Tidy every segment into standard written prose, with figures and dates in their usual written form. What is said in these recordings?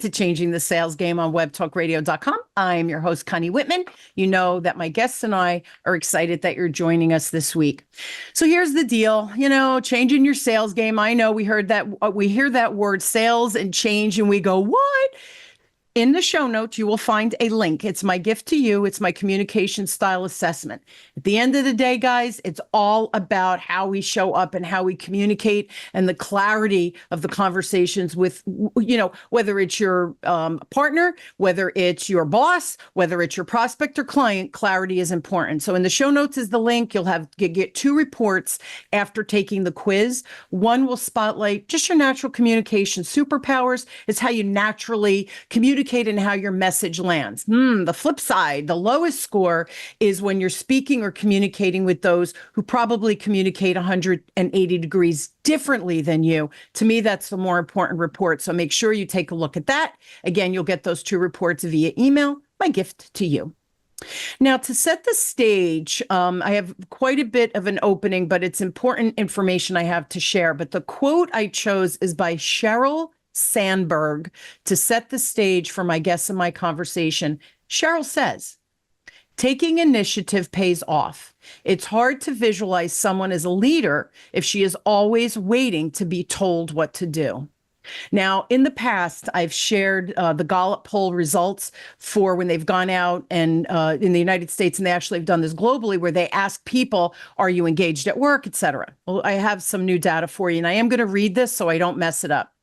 to Changing the Sales Game on webtalkradio.com. I'm your host, Connie Whitman. You know that my guests and I are excited that you're joining us this week. So here's the deal, changing your sales game. I know we hear that word sales and change and we go, what? In the show notes, you will find a link. It's my gift to you. It's my communication style assessment. At the end of the day, guys, it's all about how we show up and how we communicate and the clarity of the conversations with, whether it's your partner, whether it's your boss, whether it's your prospect or client, clarity is important. So in the show notes is the link. You get 2 reports after taking the quiz. One will spotlight just your natural communication superpowers. It's how you naturally communicate and how your message lands. The flip side, the lowest score is when you're speaking or communicating with those who probably communicate 180 degrees differently than you. To me, that's the more important report. So make sure you take a look at that. Again, you'll get those 2 reports via email. My gift to you. Now, to set the stage, I have quite a bit of an opening, but it's important information I have to share. But the quote I chose is by Sheryl Sandberg to set the stage for my guests in my conversation. Sheryl says, taking initiative pays off. It's hard to visualize someone as a leader if she is always waiting to be told what to do. Now, in the past, I've shared the Gallup poll results for when they've gone out and in the United States, and they actually have done this globally, where they ask people, are you engaged at work, et cetera. Well, I have some new data for you, and I am going to read this so I don't mess it up.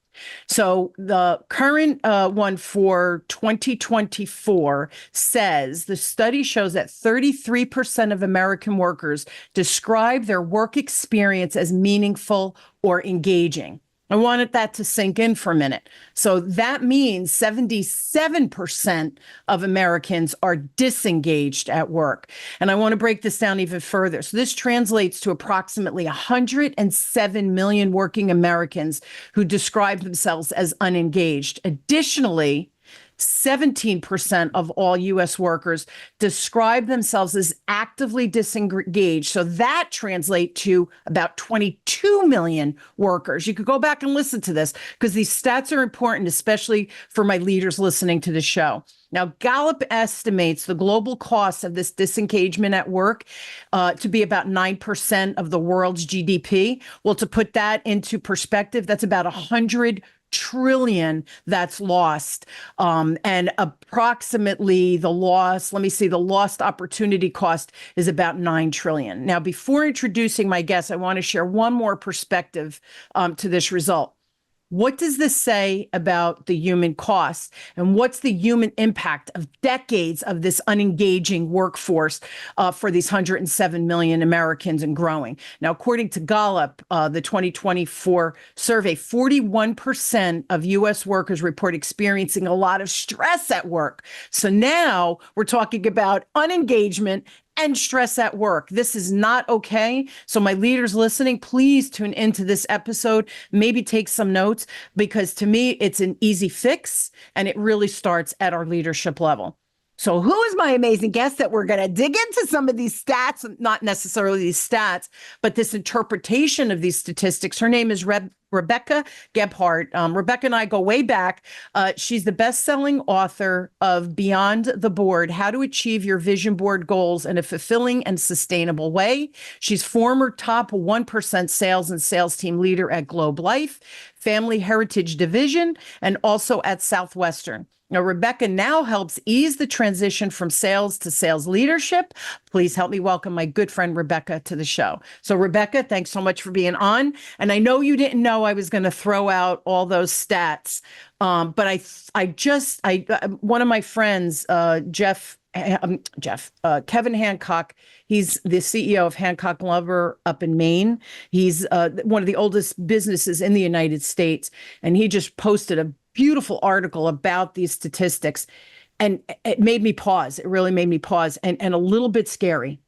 So the current one for 2024 says the study shows that 33% of American workers describe their work experience as meaningful or engaging. I wanted that to sink in for a minute. So that means 77% of Americans are disengaged at work. And I want to break this down even further. So this translates to approximately 107 million working Americans who describe themselves as unengaged. Additionally, 17% of all U.S. workers describe themselves as actively disengaged. So that translates to about 22 million workers. You could go back and listen to this because these stats are important, especially for my leaders listening to the show. Now, Gallup estimates the global cost of this disengagement at work to be about 9% of the world's GDP. Well, to put that into perspective, that's about 100 trillion that's lost. And approximately the lost opportunity cost is about 9 trillion. Now, before introducing my guest, I want to share one more perspective to this result. What does this say about the human cost, and what's the human impact of decades of this unengaging workforce for these 107 million Americans and growing? Now, according to Gallup, the 2024 survey, 41% of U.S. workers report experiencing a lot of stress at work. So now we're talking about unengagement and stress at work. This is not okay. So my leaders listening, please tune into this episode, maybe take some notes, because to me, it's an easy fix and it really starts at our leadership level. So who is my amazing guest that we're going to dig into some of these stats, not necessarily these stats, but this interpretation of these statistics. Her name is Rebecca Gebhardt. Rebecca and I go way back. She's the best-selling author of Beyond the Board, How to Achieve Your Vision Board Goals in a Fulfilling and Sustainable Way. She's former top 1% sales and sales team leader at Globe Life, Family Heritage Division, and also at Southwestern. Now, Rebecca now helps ease the transition from sales to sales leadership. Please help me welcome my good friend, Rebecca, to the show. So, Rebecca, thanks so much for being on. And I know you didn't know I was going to throw out all those stats, but one of my friends, Kevin Hancock, he's the CEO of Hancock Lumber up in Maine. He's one of the oldest businesses in the United States. And he just posted a beautiful article about these statistics. And it made me pause. It really made me pause and a little bit scary.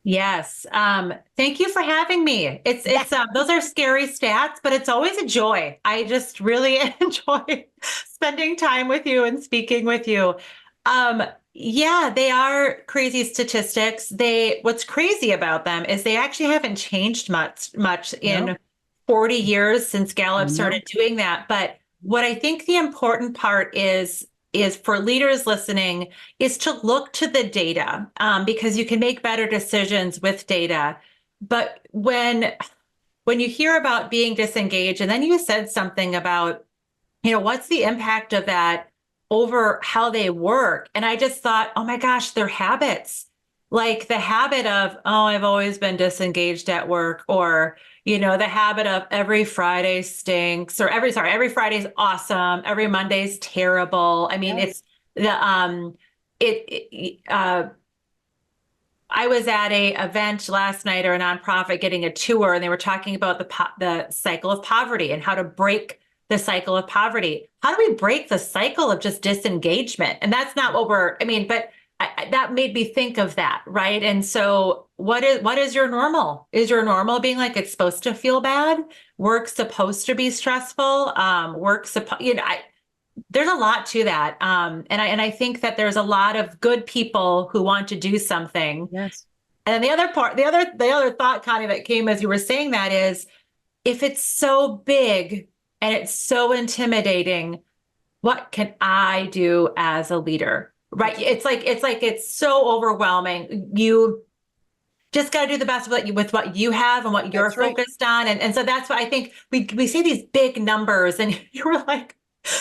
Yes. Thank you for having me. It's those are scary stats, but it's always a joy. I just really enjoy spending time with you and speaking with you. Yeah, they are crazy statistics. What's crazy about them is they actually haven't changed much in 40 years since Gallup started doing that. But what I think the important part is for leaders listening is to look to the data, because you can make better decisions with data. But when you hear about being disengaged, and then you said something about, what's the impact of that over how they work? And I just thought, oh my gosh, their habits, like the habit of, oh, I've always been disengaged at work, or, the habit of every Friday stinks, or every Friday's awesome, every Monday's terrible. I mean, Yes. it's the, I was at a event last night, or a nonprofit getting a tour, and they were talking about the cycle of poverty and how to break the cycle of poverty. How do we break the cycle of just disengagement? And that's not what but that made me think of that, right? And so what is your normal? Is your normal being like, it's supposed to feel bad? Work's supposed to be stressful? There's a lot to that. And I think that there's a lot of good people who want to do something. Yes. And then the other thought, Connie, that came as you were saying that is, if it's so big and it's so intimidating, what can I do as a leader? Right? It's so overwhelming. You just got to do the best with what you have and what you're focused on. And so that's why I think we see these big numbers, and you were like,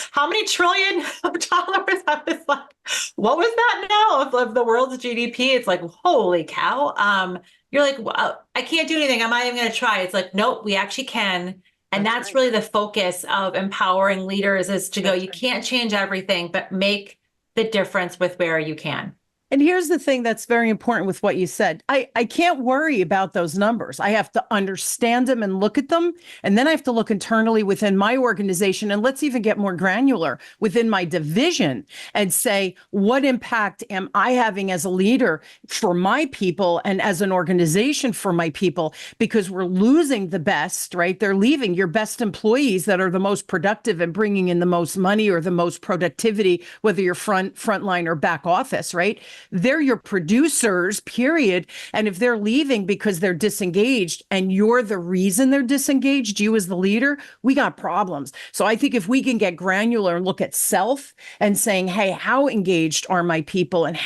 how many trillion of dollars? I was like, what was that now of the world's GDP? It's like, holy cow. You're like, well, I can't do anything. I'm not even going to try. It's like, nope, we actually can. And that's really the focus of empowering leaders, is to go, you can't change everything, but make the difference with where you can. And here's the thing that's very important with what you said. I can't worry about those numbers. I have to understand them and look at them. And then I have to look internally within my organization. And let's even get more granular within my division and say, what impact am I having as a leader for my people and as an organization for my people? Because we're losing the best, right? They're leaving your best employees that are the most productive and bringing in the most money or the most productivity, whether you're frontline or back office, right? They're your producers, period. And if they're leaving because they're disengaged and you're the reason they're disengaged, you as the leader, we got problems. So I think if we can get granular and look at self and saying, hey, how engaged are my people, and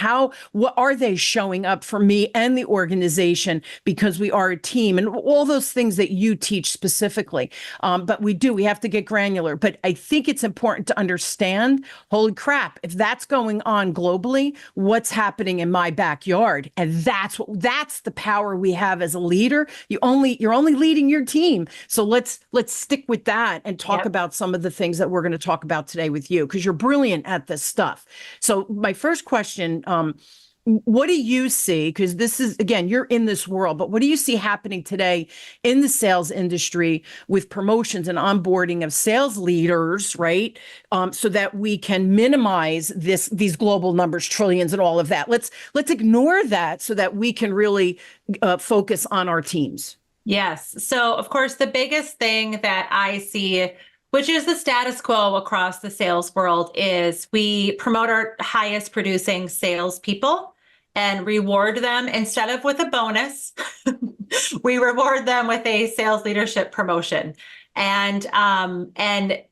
what are they showing up for me and the organization, because we are a team, and all those things that you teach specifically. But we have to get granular. But I think it's important to understand, holy crap, if that's going on globally, what's happening in my backyard? And that's the power we have as a leader. You're only leading your team. So let's stick with that and talk about some of the things that we're going to talk about today with you, because you're brilliant at this stuff. So my first question, what do you see? Because this is, again, you're in this world, but what do you see happening today in the sales industry with promotions and onboarding of sales leaders, right? So that we can minimize these global numbers, trillions, and all of that. Let's ignore that so that we can really focus on our teams. Yes. So, of course, the biggest thing that I see, which is the status quo across the sales world, is we promote our highest producing salespeople and reward them, instead of with a bonus, we reward them with a sales leadership promotion. And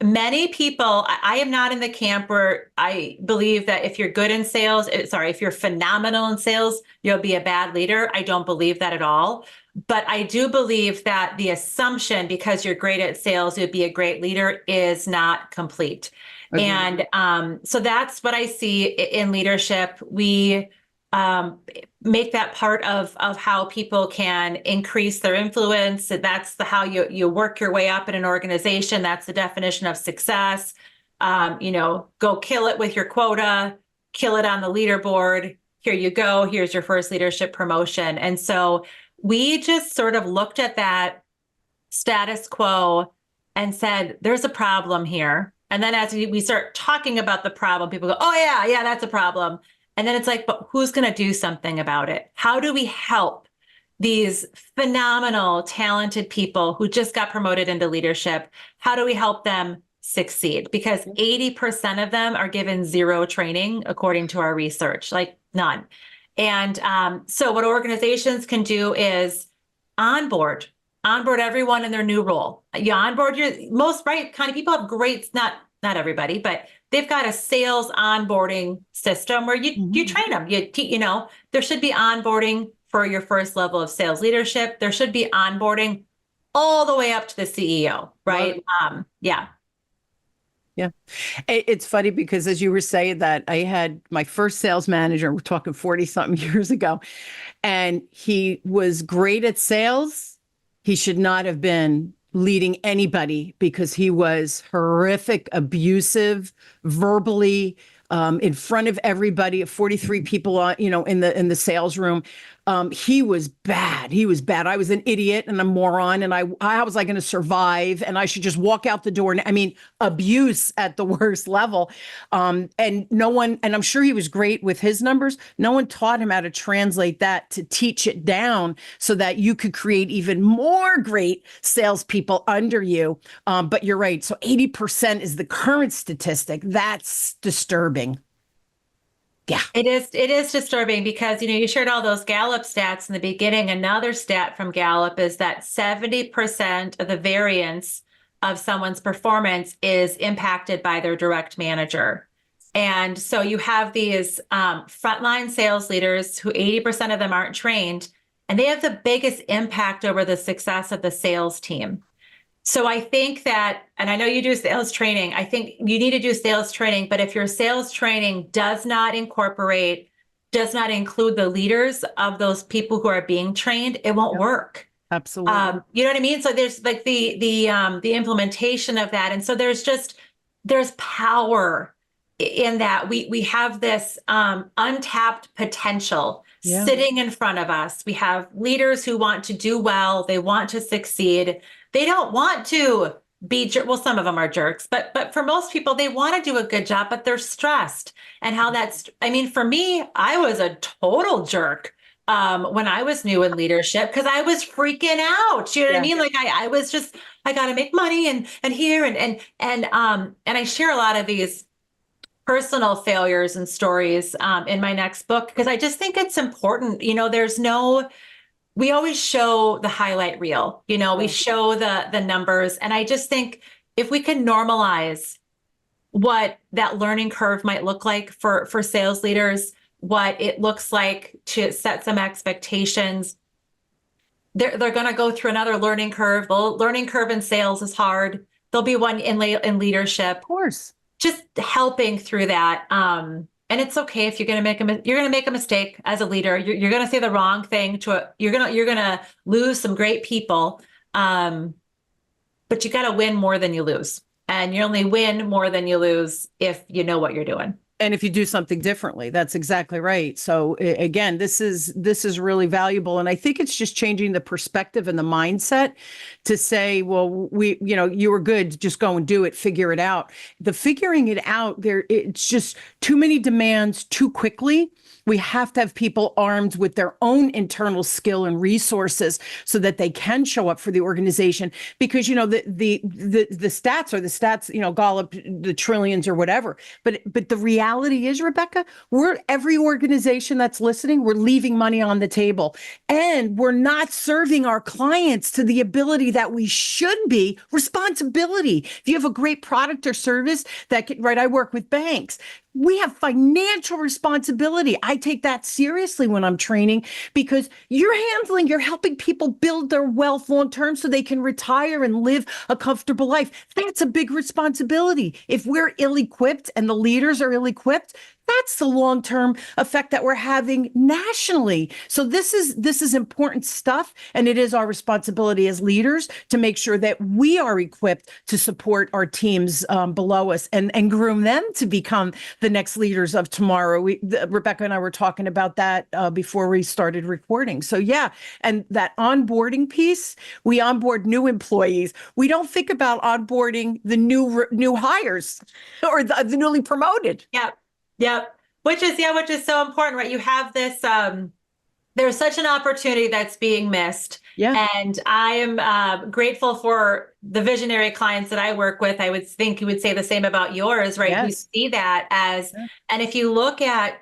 many people, I am not in the camp where I believe that if you're good in sales, if you're phenomenal in sales, you'll be a bad leader. I don't believe that at all. But I do believe that the assumption, because you're great at sales, you'd be a great leader, is not complete. Agreed. And so that's what I see in leadership. We make that part of how people can increase their influence. That's how you work your way up in an organization. That's the definition of success. Go kill it with your quota, kill it on the leaderboard. Here you go. Here's your first leadership promotion. And so we just sort of looked at that status quo and said, there's a problem here. And then as we start talking about the problem, people go, oh yeah, that's a problem. And then it's like, but who's going to do something about it? How do we help these phenomenal, talented people who just got promoted into leadership? How do we help them succeed? Because 80% of them are given zero training, according to our research, like none. And so what organizations can do is onboard everyone in their new role. You onboard your most right kind of people have great, not not everybody, but they've got a sales onboarding system where you train them. There should be onboarding for your first level of sales leadership. There should be onboarding all the way up to the CEO, right? Yeah. Yeah. It's funny because as you were saying that, I had my first sales manager, we're talking 40 something years ago, and he was great at sales. He should not have been leading anybody because he was horrific, abusive, verbally, in front of everybody, 43 people on, in the sales room. He was bad. He was bad. I was an idiot and a moron. And how was I going to survive? And I should just walk out the door. I mean, abuse at the worst level. And no one, and I'm sure he was great with his numbers. No one taught him how to translate that to teach it down so that you could create even more great salespeople under you. But you're right. So 80% is the current statistic. That's disturbing. Yeah. It is disturbing because, you shared all those Gallup stats in the beginning. Another stat from Gallup is that 70% of the variance of someone's performance is impacted by their direct manager. And so you have these frontline sales leaders who 80% of them aren't trained, and they have the biggest impact over the success of the sales team. So I think that, and I know you do sales training, I think you need to do sales training, but if your sales training does not include the leaders of those people who are being trained, it won't work. Absolutely. You know what I mean? So there's like the implementation of that. And so there's power in that. We have this untapped potential sitting in front of us. We have leaders who want to do well. They want to succeed. They don't want to be, well, some of them are jerks, but for most people, they want to do a good job, but they're stressed. And for me, I was a total jerk when I was new in leadership because I was freaking out. You know what I mean? Like I was just, I got to make money and here and I share a lot of these personal failures and stories in my next book because I just think it's important. We always show the highlight reel, we show the numbers. And I just think if we can normalize what that learning curve might look like for sales leaders, what it looks like to set some expectations, they're going to go through another learning curve. The learning curve in sales is hard. There'll be one in leadership. Of course. Just helping through that. And it's okay if you're going to make a mistake as a leader. You're going to say the wrong thing you're going to lose some great people. But you got to win more than you lose. And you only win more than you lose if you know what you're doing. And if you do something differently, that's exactly right. So again, this is really valuable. And I think it's just changing the perspective and the mindset to say, well, you were good, just go and do it, figure it out. The figuring it out it's just too many demands too quickly. We have to have people armed with their own internal skill and resources so that they can show up for the organization. Because, the stats are the stats, Gallup, the trillions or whatever. But the reality is, Rebecca, every organization that's listening, we're leaving money on the table and we're not serving our clients to the ability that we should be. Responsibility. If you have a great product or service I work with banks. We have financial responsibility. I take that seriously when I'm training because you're helping people build their wealth long-term so they can retire and live a comfortable life. That's a big responsibility. If we're ill-equipped and the leaders are ill-equipped, that's the long-term effect that we're having nationally. So this is important stuff. And it is our responsibility as leaders to make sure that we are equipped to support our teams below us and groom them to become the next leaders of tomorrow. Rebecca and I were talking about that before we started recording. So yeah. And that onboarding piece, we onboard new employees. We don't think about onboarding the new hires or the newly promoted. Yep. Which is so important, right? You have this, there's such an opportunity that's being missed. Yeah. And I am grateful for the visionary clients that I work with. I would think you would say the same about yours, right? Yes. You see that as, and if you look at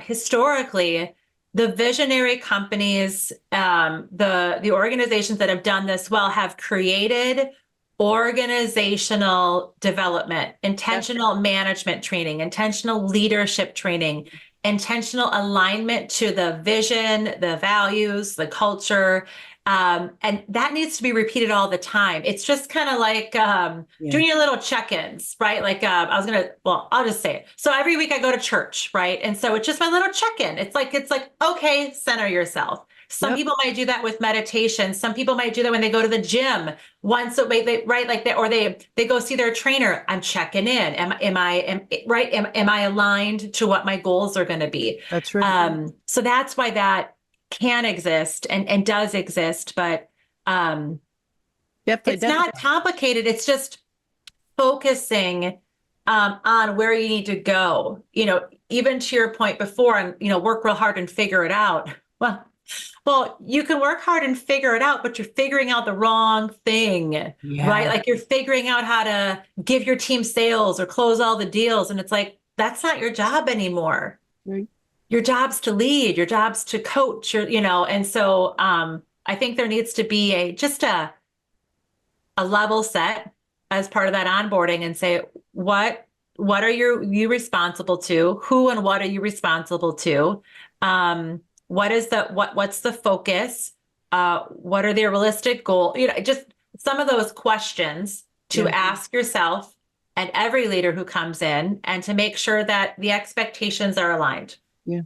historically, the visionary companies, the organizations that have done this well have created organizational development, intentional management training, intentional leadership training, intentional alignment to the vision, the values, the culture. And that needs to be repeated all the time. It's just kind of like doing your little check-ins, right? Like I'll just say it. So every week I go to church, right? And so it's just my little check-in. It's like, okay, center yourself. Some people might do that with meditation. Some people might do that when they go to the gym once a week, or they go see their trainer. I'm checking in. Am I aligned to what my goals are going to be? That's right. So that's why that can exist and does exist, but it's not complicated. It's just focusing on where you need to go. Even to your point before, and work real hard and figure it out. Well, you can work hard and figure it out, but you're figuring out the wrong thing, right? Like you're figuring out how to give your team sales or close all the deals. And it's like, that's not your job anymore. Right. Your job's to lead, your job's to coach, and so I think there needs to be just a level set as part of that onboarding and say, what are you responsible to? Who and what are you responsible to? What's the focus? What are the realistic goals? Just some of those questions to ask yourself and every leader who comes in, and to make sure that the expectations are aligned. The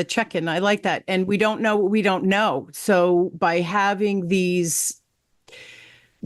check-in. I like that. And we don't know what we don't know. So by having these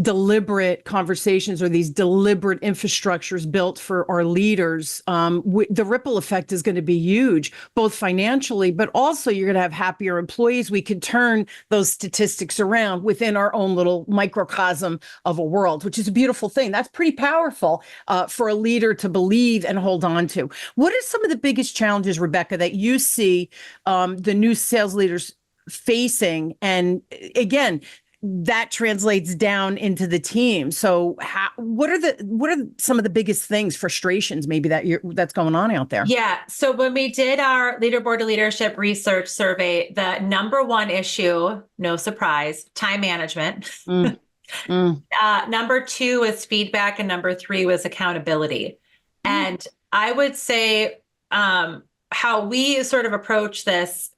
deliberate conversations or these deliberate infrastructures built for our leaders, the ripple effect is going to be huge, both financially, but also you're going to have happier employees. We can turn those statistics around within our own little microcosm of a world, which is a beautiful thing. That's pretty powerful for a leader to believe and hold on to. What are some of the biggest challenges, Rebecca, that you see the new sales leaders facing? And again, that translates down into the team. So what are some of the biggest things, frustrations maybe that's going on out there? Yeah. So when we did our leaderboard to leadership research survey, the number one issue, no surprise, time management. Number two was feedback, and number three was accountability. And I would say how we sort of approach this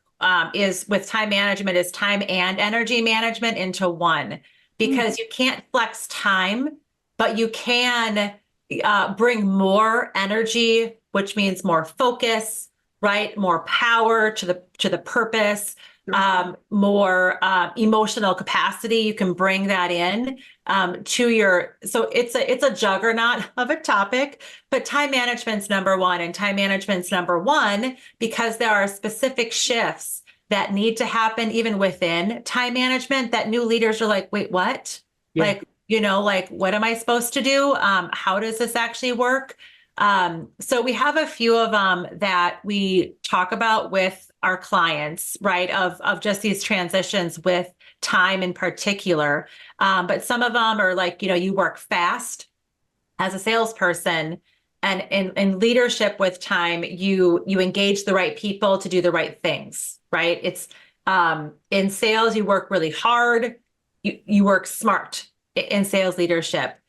is with time management is time and energy management into one, because you can't flex time, but you can bring more energy, which means more focus, right? More power to the purpose, more emotional capacity. You can bring that in so it's a juggernaut of a topic, but time management's number one, and time management's number one because there are specific shifts that need to happen even within time management that new leaders are like, wait, what? Like, what am I supposed to do? How does this actually work? So we have a few of them that we talk about with our clients, right? Of just these transitions with time in particular. But some of them are like, you work fast as a salesperson, and in leadership with time, you engage the right people to do the right things, right? It's in sales, you work really hard. You work smart in sales leadership.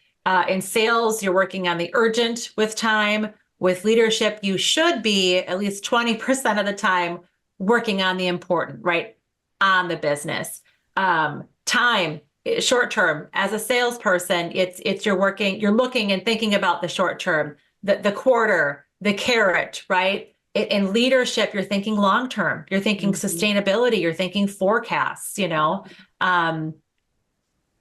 In sales, you're working on the urgent with time. With leadership, you should be at least 20% of the time working on the important, right? On the business. Time, short term, as a salesperson, it's you're looking and thinking about the short term, the quarter, the carrot, right? In leadership, you're thinking long term, you're thinking sustainability, you're thinking forecasts,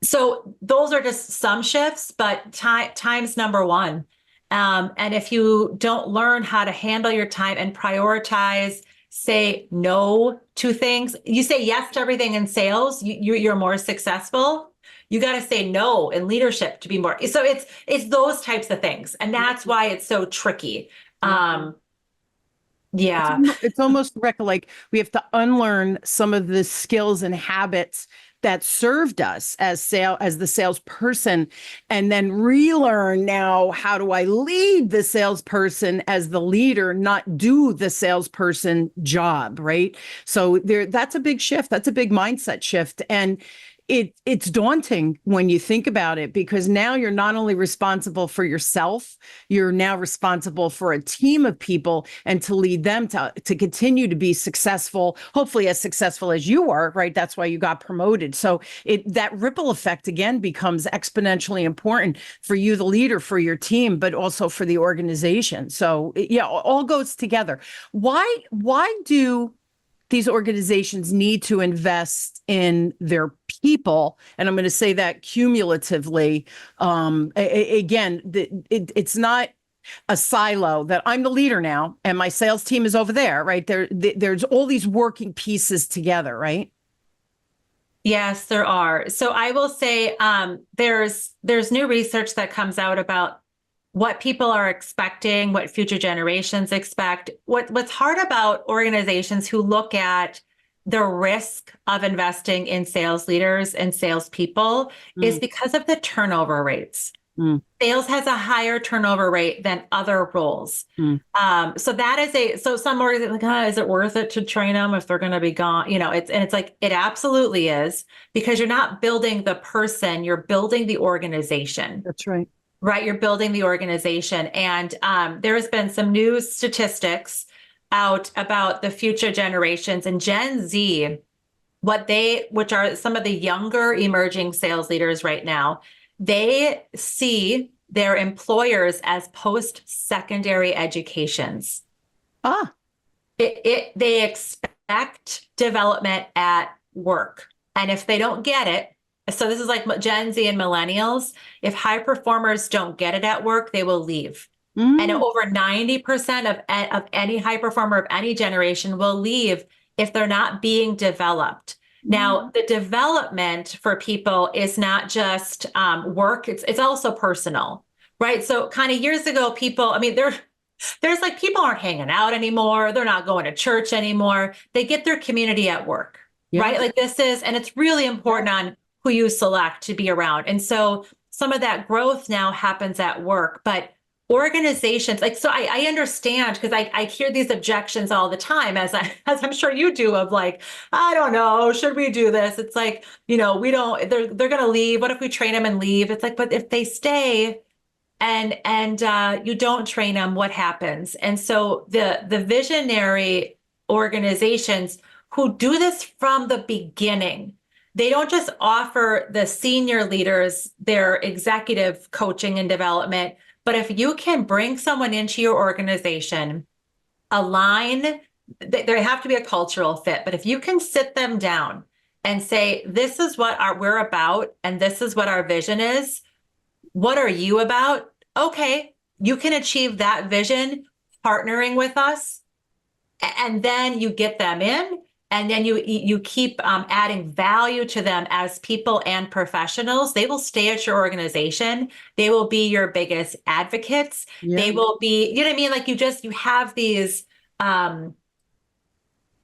So those are just some shifts, but time's number one. And if you don't learn how to handle your time and prioritize, say no to things, you say yes to everything in sales, you're more successful. You got to say no in leadership to be more. So it's those types of things. And that's why it's so tricky. It's almost like we have to unlearn some of the skills and habits that served us as the salesperson, and then relearn now, how do I lead the salesperson as the leader, not do the salesperson job, right? So that's a big shift. That's a big mindset shift. And it's daunting when you think about it, because now you're not only responsible for yourself, you're now responsible for a team of people and to lead them to continue to be successful, hopefully as successful as you are, right? That's why you got promoted. So that ripple effect again becomes exponentially important for you, the leader, for your team, but also for the organization. So yeah, all goes together. Why do these organizations need to invest in their people? And I'm going to say that cumulatively. Again, it's not a silo that I'm the leader now and my sales team is over there, right? There's all these working pieces together, right? Yes, there are. So I will say there's new research that comes out about what people are expecting, what future generations expect. What's hard about organizations who look at the risk of investing in sales leaders and salespeople is because of the turnover rates. Sales has a higher turnover rate than other roles. So that is so some organizations like, is it worth it to train them if they're going to be gone? It's like, it absolutely is, because you're not building the person, you're building the organization. That's right. Right, you're building the organization. And there has been some new statistics out about the future generations and Gen Z, which are some of the younger emerging sales leaders right now. They see their employers as post-secondary educations. They expect development at work. And if they don't get it, so this is like Gen Z and millennials. If high performers don't get it at work, they will leave. And over 90% of any high performer of any generation will leave if they're not being developed. Now, the development for people is not just work, it's also personal, right? So kind of years ago, people, there's like people aren't hanging out anymore. They're not going to church anymore. They get their community at work, right? Like and it's really important on who you select to be around. And so some of that growth now happens at work, but organizations, so I understand, because I hear these objections all the time, as I'm sure you do, of like, I don't know, should we do this? It's like, we don't, they're going to leave. What if we train them and leave? It's like, but if they stay and you don't train them, what happens? And so the visionary organizations who do this from the beginning, they don't just offer the senior leaders their executive coaching and development, but if you can bring someone into your organization, there have to be a cultural fit, but if you can sit them down and say, this is what we're about, and this is what our vision is, what are you about? Okay, you can achieve that vision partnering with us, and then you get them in. And then you keep adding value to them as people and professionals. They will stay at your organization. They will be your biggest advocates. They will be, you know what I mean? Like you have these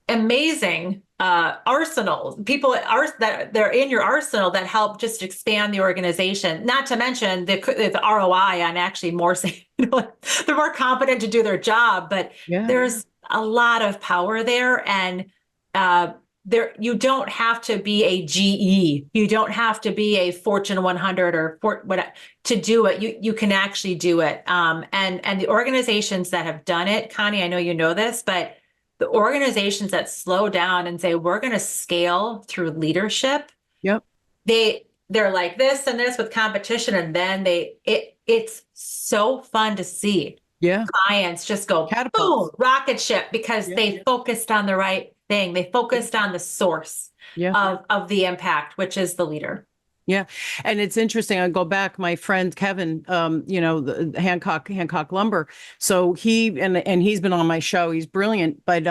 amazing arsenals, people that they're in your arsenal that help just expand the organization. Not to mention the ROI on actually more, they're more competent to do their job. But there's a lot of power there, and you don't have to be a GE. You don't have to be a Fortune 100 or to do it. You can actually do it. And the organizations that have done it, Connie, I know you know this, but the organizations that slow down and say, we're going to scale through leadership. They're like this and this with competition. And then it's so fun to see clients just go, boom, rocket ship, because they focused on the right thing. They focused on the source of the impact, which is the leader. Yeah. And it's interesting. I go back, my friend Kevin, the Hancock Lumber. So he's been on my show. He's brilliant, but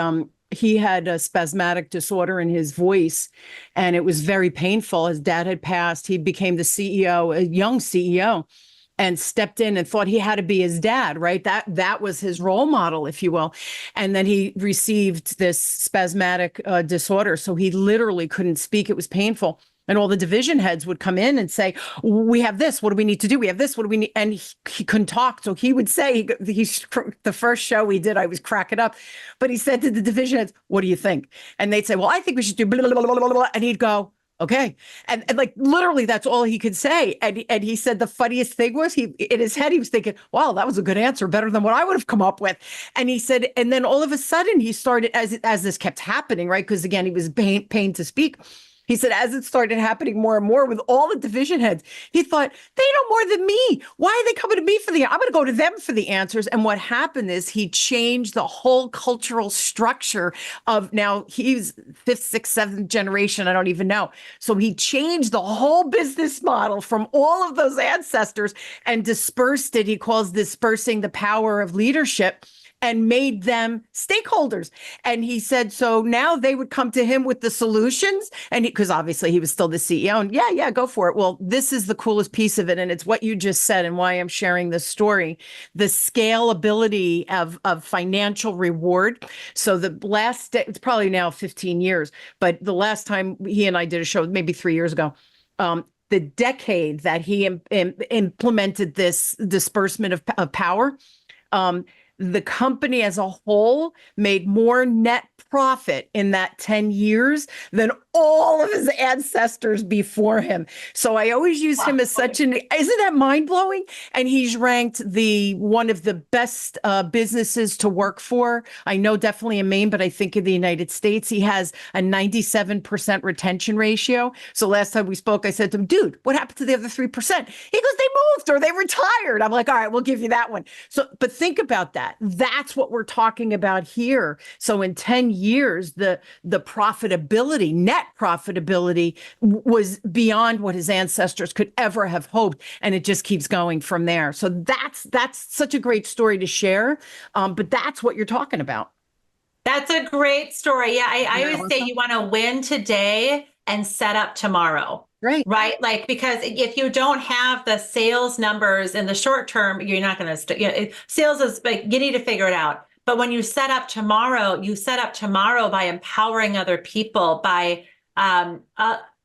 he had a spasmodic disorder in his voice, and it was very painful. His dad had passed. He became the CEO, a young CEO, and stepped in and thought he had to be his dad, right? That was his role model, if you will. And then he received this spasmodic disorder. So he literally couldn't speak. It was painful. And all the division heads would come in and say, we have this, what do we need to do? We have this, what do we need? And he couldn't talk. So he would say, the first show we did, I was cracking up, but he said to the division heads, what do you think? And they'd say, well, I think we should do blah, blah, blah, blah, blah. And he'd go, Okay. And like literally that's all he could say. And he said the funniest thing was he in his head, he was thinking, wow, that was a good answer, better than what I would have come up with. And he said, and then all of a sudden he started as this kept happening, right? Because again, he was pained to speak. He said, as it started happening more and more with all the division heads, he thought, they know more than me. Why are they coming to me for the, I'm going to go to them for the answers. And what happened is he changed the whole cultural structure of now he's fifth, sixth, seventh generation. I don't even know. So he changed the whole business model from all of those ancestors and dispersed it. He calls dispersing the power of leadership and made them stakeholders. And he said, so now they would come to him with the solutions. And because obviously he was still the CEO and yeah, go for it. Well, this is the coolest piece of it. And it's what you just said and why I'm sharing this story, the scalability of financial reward. So the last, it's probably now 15 years, but the last time he and I did a show, maybe 3 years ago, the decade that he implemented this disbursement of power, the company as a whole made more net profit in that 10 years than all of his ancestors before him. So I always use him as such an, isn't that mind blowing? And he's ranked one of the best businesses to work for. I know definitely in Maine, but I think in the United States, he has a 97% retention ratio. So last time we spoke, I said to him, dude, what happened to the other 3%? He goes, they moved or they retired. I'm like, all right, we'll give you that one. So, but think about that. That's what we're talking about here. So in 10 years, the profitability, net profitability was beyond what his ancestors could ever have hoped. And it just keeps going from there. So that's such a great story to share. But that's what you're talking about. That's a great story. Yeah, I always say you want to win today and set up tomorrow. Right. Right. Like, because if you don't have the sales numbers in the short term, you're not going to, sales is like, you need to figure it out. But when you set up tomorrow, by empowering other people, by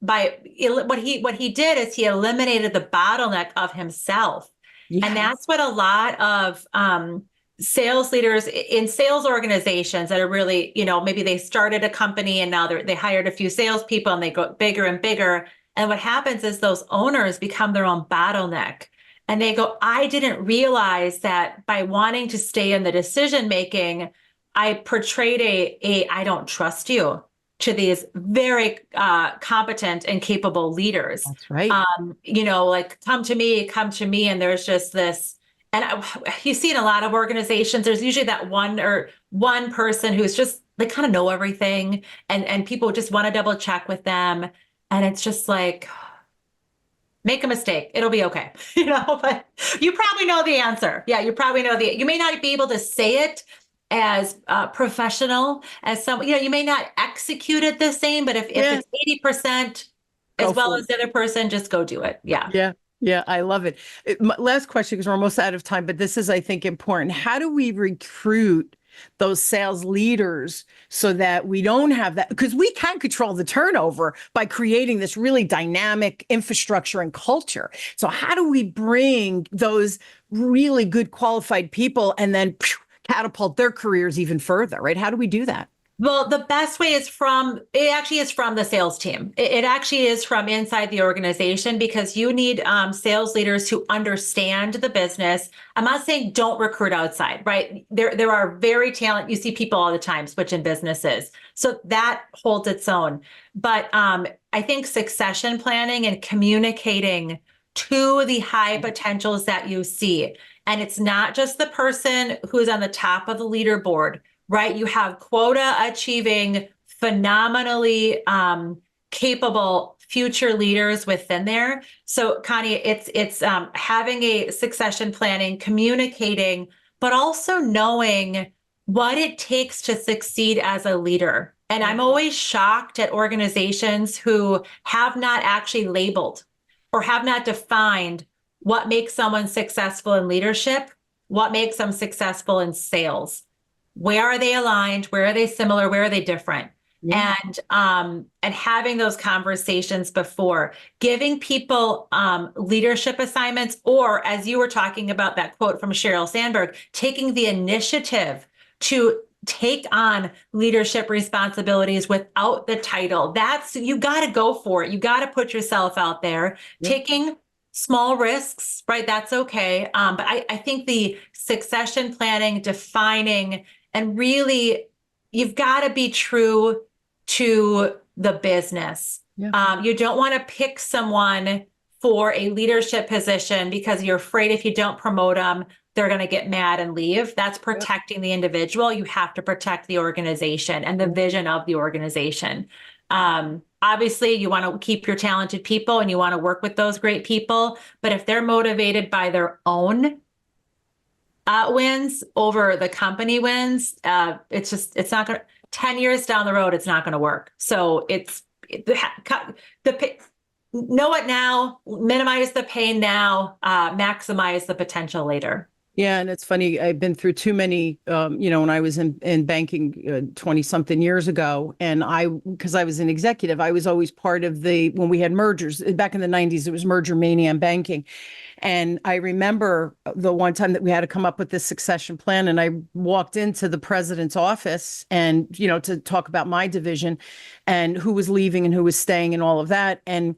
what he did is he eliminated the bottleneck of himself. Yes. And that's what a lot of, sales leaders in sales organizations that are really, maybe they started a company and now they hired a few salespeople and they go bigger and bigger. And what happens is those owners become their own bottleneck. And they go, I didn't realize that by wanting to stay in the decision making, I portrayed a I don't trust you to these very competent and capable leaders. That's right. Like come to me. And there's just this, and you see in a lot of organizations, there's usually that one person who's just, they kind of know everything and people just want to double check with them. And it's just like, make a mistake. It'll be okay. But you probably know the answer. Yeah, you probably know you may not be able to say it as professional as some, you may not execute it the same, but if it's 80% as well as the other person, just go do it. Yeah. Yeah. Yeah, I love it. Last question, because we're almost out of time, but this is, I think, important. How do we recruit those sales leaders so that we don't have that? Because we can control the turnover by creating this really dynamic infrastructure and culture. So how do we bring those really good qualified people and then catapult their careers even further, right? How do we do that? Well, the best way is from the sales team. It actually is from inside the organization, because you need sales leaders who understand the business. I'm not saying don't recruit outside, right? There are very talented, you see people all the time switching businesses. So that holds its own. But I think succession planning and communicating to the high potentials that you see. And it's not just the person who's on the top of the leaderboard, right? You have quota achieving, phenomenally capable future leaders within there. So Connie, it's having a succession planning, communicating, but also knowing what it takes to succeed as a leader. And I'm always shocked at organizations who have not actually labeled or have not defined what makes someone successful in leadership, what makes them successful in sales. Where are they aligned? Where are they similar? Where are they different? Yeah. And having those conversations before, giving people leadership assignments, or as you were talking about that quote from Sheryl Sandberg, taking the initiative to take on leadership responsibilities without the title. You got to go for it. You got to put yourself out there. Yep. Taking small risks, right? That's okay. But I think the succession planning, defining, and really, you've got to be true to the business. Yeah. You don't want to pick someone for a leadership position because you're afraid if you don't promote them, they're going to get mad and leave. That's protecting the individual. You have to protect the organization and the vision of the organization. Obviously, you want to keep your talented people and you want to work with those great people. But if they're motivated by their own wins over the company wins, it's not going to, 10 years down the road, it's not going to work. So know it now, minimize the pain now, maximize the potential later. Yeah. And it's funny, I've been through too many, when I was in banking 20 something years ago, and because I was an executive, I was always part of when we had mergers back in the 90s, it was merger mania in banking. And I remember the one time that we had to come up with this succession plan, and I walked into the president's office and, to talk about my division and who was leaving and who was staying and all of that. And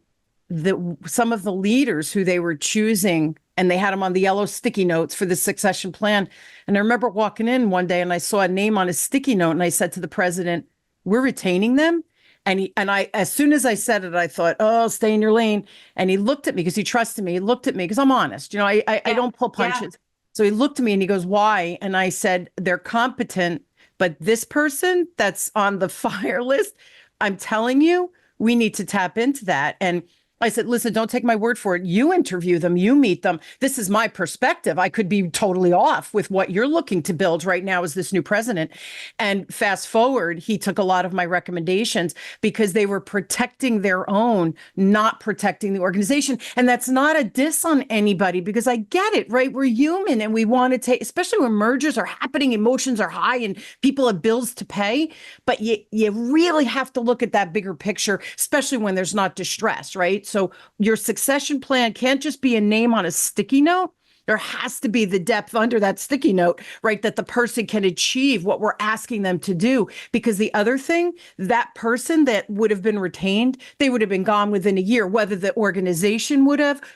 some of the leaders who they were choosing, and they had them on the yellow sticky notes for the succession plan. And I remember walking in one day and I saw a name on a sticky note, and I said to the president, "We're retaining them." And I, as soon as I said it, I thought, "Oh, stay in your lane." And he looked at me because he trusted me. He looked at me because I'm honest. I don't pull punches. Yeah. So he looked at me and he goes, "Why?" And I said, "They're competent, but this person that's on the fire list, I'm telling you, we need to tap into that." And I said, "Listen, don't take my word for it. You interview them, you meet them. This is my perspective. I could be totally off with what you're looking to build right now as this new president." And fast forward, he took a lot of my recommendations because they were protecting their own, not protecting the organization. And that's not a diss on anybody, because I get it, right? We're human and we want to take, especially when mergers are happening, emotions are high and people have bills to pay. But you really have to look at that bigger picture, especially when there's not distress, right? So your succession plan can't just be a name on a sticky note. There has to be the depth under that sticky note, right? That the person can achieve what we're asking them to do. Because the other thing, that person that would have been retained, they would have been gone within a year. Whether the organization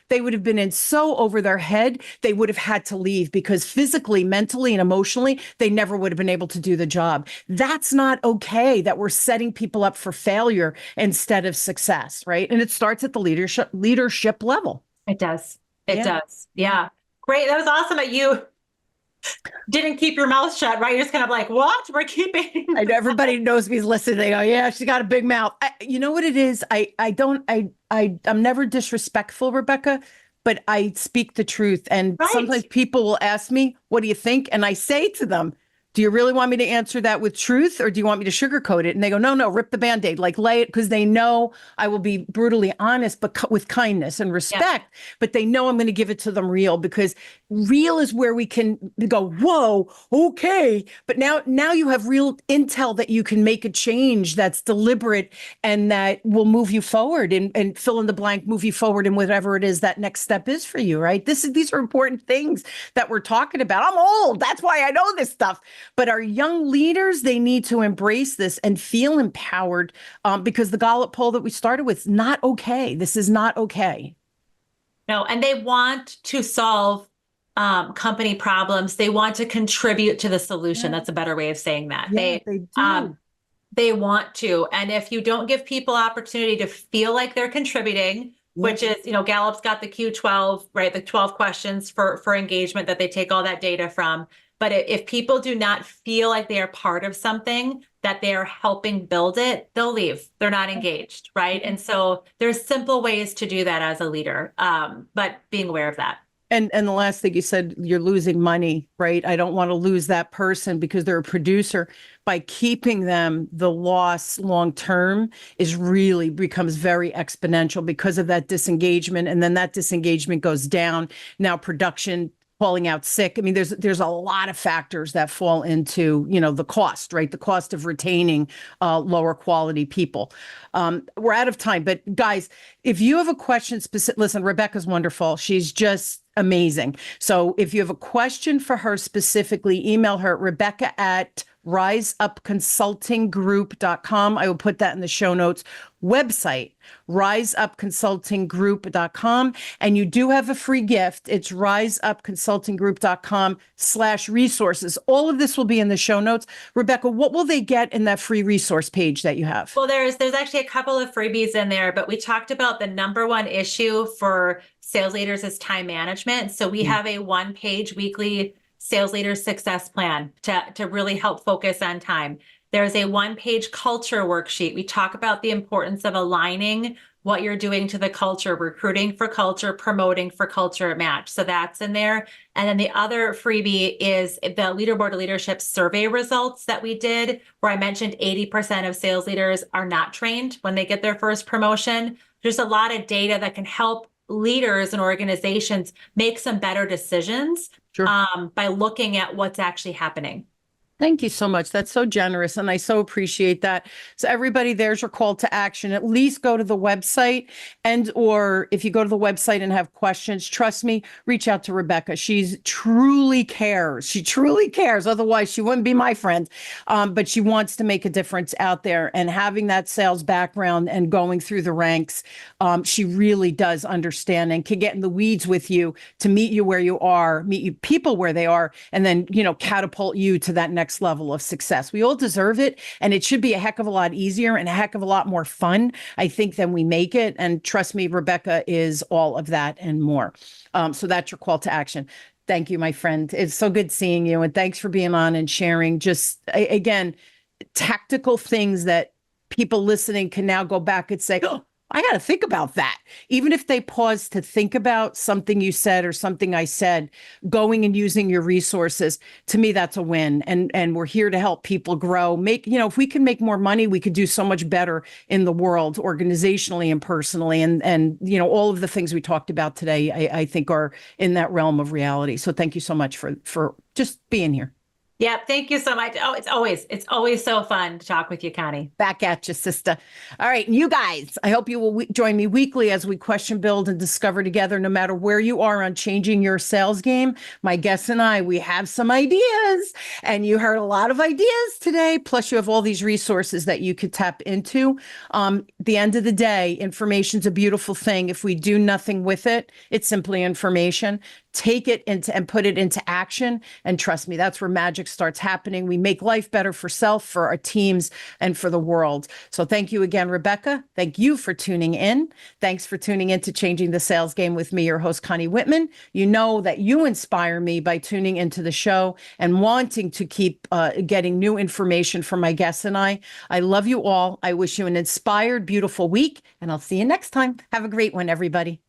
they would have been in so over their head, they would have had to leave because physically, mentally, and emotionally, they never would have been able to do the job. That's not okay, that we're setting people up for failure instead of success, right? And it starts at the leadership level. It does. It does. Yeah. Great. That was awesome that you didn't keep your mouth shut, right? You're just kind of like, "What? We're keeping." I know everybody knows me listening. They go, "Yeah, she's got a big mouth." You know what it is? I'm never disrespectful, Rebecca, but I speak the truth. And sometimes people will ask me, "What do you think?" And I say to them, "Do you really want me to answer that with truth, or do you want me to sugarcoat it?" And they go, "No, rip the Band-Aid, like lay it," because they know I will be brutally honest, but with kindness and respect. Yeah. But they know I'm going to give it to them real, because real is where we can go, "Whoa, okay." But now you have real intel that you can make a change that's deliberate and that will move you forward and fill in the blank, move you forward in whatever it is that next step is for you, right? These are important things that we're talking about. I'm old. That's why I know this stuff. But our young leaders, they need to embrace this and feel empowered, because the Gallup poll that we started with is not okay. This is not okay. No, and they want to solve company problems. They want to contribute to the solution. Yeah. That's a better way of saying that. Yeah, they do. They want to. And if you don't give people opportunity to feel like they're contributing, which is, Gallup's got the Q12, right? The 12 questions for engagement that they take all that data from. But if people do not feel like they are part of something, that they are helping build it, they'll leave. They're not engaged, right? And so there's simple ways to do that as a leader, but being aware of that. And the last thing you said, you're losing money, right? I don't want to lose that person because they're a producer. By keeping them, the loss long term becomes very exponential because of that disengagement. And then that disengagement goes down. Now production falling out sick. I mean, there's a lot of factors that fall into, the cost, right? The cost of retaining lower quality people. We're out of time, but guys, if you have a question specific, listen, Rebecca's wonderful. She's just amazing. So if you have a question for her specifically, email her at Rebecca at riseupconsultinggroup.com. I will put that in the show notes. Website, riseupconsultinggroup.com. And you do have a free gift. It's riseupconsultinggroup.com/resources. All of this will be in the show notes. Rebecca, what will they get in that free resource page that you have? Well, there's actually a couple of freebies in there, but we talked about the number one issue for sales leaders is time management. So we have a one-page weekly sales leader success plan to really help focus on time. There's a one-page culture worksheet. We talk about the importance of aligning what you're doing to the culture, recruiting for culture, promoting for culture match. So that's in there. And then the other freebie is the Leaderboard of Leadership survey results that we did, where I mentioned 80% of sales leaders are not trained when they get their first promotion. There's a lot of data that can help leaders and organizations make some better decisions by looking at what's actually happening. Thank you so much. That's so generous, and I so appreciate that. So everybody, there's your call to action. At least go to the website, and or if you go to the website and have questions, trust me, reach out to Rebecca. She's truly cares. She truly cares. Otherwise, she wouldn't be my friend. But she wants to make a difference out there. And having that sales background and going through the ranks, she really does understand and can get in the weeds with you to meet you where you are, meet you people where they are, and then, catapult you to that next level of success. We all deserve it, and it should be a heck of a lot easier and a heck of a lot more fun, I think, than we make it. And trust me, Rebecca is all of that and more. So that's your call to action. Thank you, my friend. It's so good seeing you, and thanks for being on and sharing just, again, tactical things that people listening can now go back and say, oh, I got to think about that. Even if they pause to think about something you said or something I said, going and using your resources, to me, that's a win. And we're here to help people grow. If we can make more money, we could do so much better in the world, organizationally and personally. And all of the things we talked about today, I think are in that realm of reality. So thank you so much for just being here. Yeah, thank you so much. Oh, it's always so fun to talk with you, Connie. Back at you, sister. All right, you guys, I hope you will join me weekly as we question, build, and discover together, no matter where you are on changing your sales game. My guests and I, we have some ideas, and you heard a lot of ideas today. Plus, you have all these resources that you could tap into. The end of the day, information's a beautiful thing. If we do nothing with it, it's simply information. Take it and put it into action. And trust me, that's where magic starts happening. We make life better for self, for our teams, and for the world. So thank you again, Rebecca. Thank you for tuning in. Thanks for tuning in to Changing the Sales Game with me, your host, Connie Whitman. You know that you inspire me by tuning into the show and wanting to keep getting new information from my guests and I. I love you all. I wish you an inspired, beautiful week, and I'll see you next time. Have a great one, everybody.